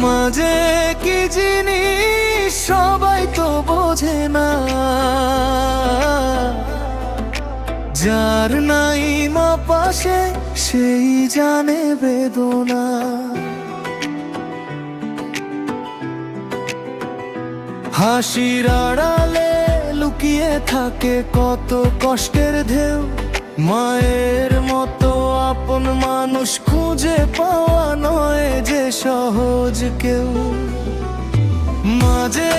মাঝে কি জিনিস সবাই তো বোঝে না, যার নাই মা পাশে সেই জানে বেদনা। হাসির আড়ালে লুকিয়ে থাকে কত কষ্টের ঢেউ, মায়ের মতো আপন মানুষ খুঁজে পাওয়া নয় যে সহজ কেউ। মাঝে